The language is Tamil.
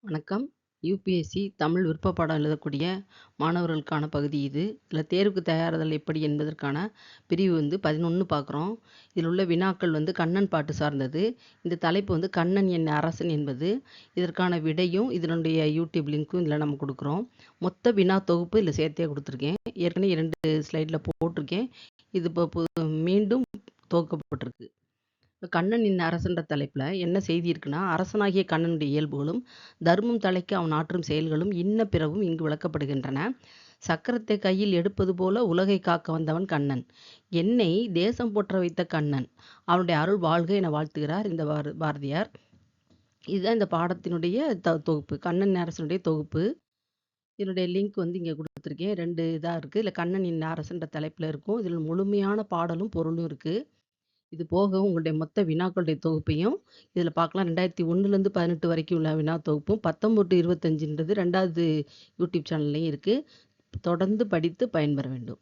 வணக்கம். யுபிஎஸ்சி தமிழ் விருப்ப பாடம் எழுதக்கூடிய மாணவர்களுக்கான பகுதி இது. இதில் தேர்வுக்கு தயாராதல் எப்படி என்பதற்கான பிரிவு 11 பார்க்குறோம். இதில் உள்ள வினாக்கள் கண்ணன் பாட்டு சார்ந்தது. இந்த தலைப்பு கண்ணன் என் அரசன் என்பது. இதற்கான விடையும் இதனுடைய யூடியூப் லிங்க்கும் இதில் நம்ம கொடுக்குறோம். மொத்த வினா தொகுப்பு இதில் சேர்த்தே கொடுத்துருக்கேன். ஏற்கனவே 2 ஸ்லைடில் போட்டிருக்கேன். இது இப்போ மீண்டும் துவக்கப்பட்டிருக்கு. கண்ணனின் அரசன்ற தலைப்புல என்ன செய்தி இருக்குன்னா, அரசனாகிய கண்ணனுடைய இயல்புகளும், தர்மம் தழைக்க அவன் ஆற்றும் செயல்களும் இன்ன பிறவும் இங்கு விளக்கப்படுகின்றன. சக்கரத்தை கையில் எடுப்பது போல உலகை காக்க வந்தவன் கண்ணன். என்னை தேசம் போற்ற வைத்த கண்ணன். அவனுடைய அருள் வாழ்க என வாழ்த்துகிறார் இந்த பாரதியார். இதுதான் இந்த பாடத்தினுடைய தொகுப்பு. கண்ணன் அரசனுடைய தொகுப்பு. இதனுடைய லிங்க் இங்கே கொடுத்துருக்கேன். 2 இதாக இருக்குது. இதில் கண்ணனின் அரசன்ற தலைப்பில் இருக்கும். இதில் முழுமையான பாடலும் பொருளும் இருக்குது. இது போக உங்களுடைய மொத்த வினாக்களுடைய தொகுப்பையும் இதில் பார்க்கலாம். 2001லேருந்து 18 வரைக்கும் உள்ள வினா தொகுப்பும் 19 to 25ன்றது 2வது யூடியூப் சேனல்லையும் இருக்குது. தொடர்ந்து படித்து பயன்பெற வேண்டும்.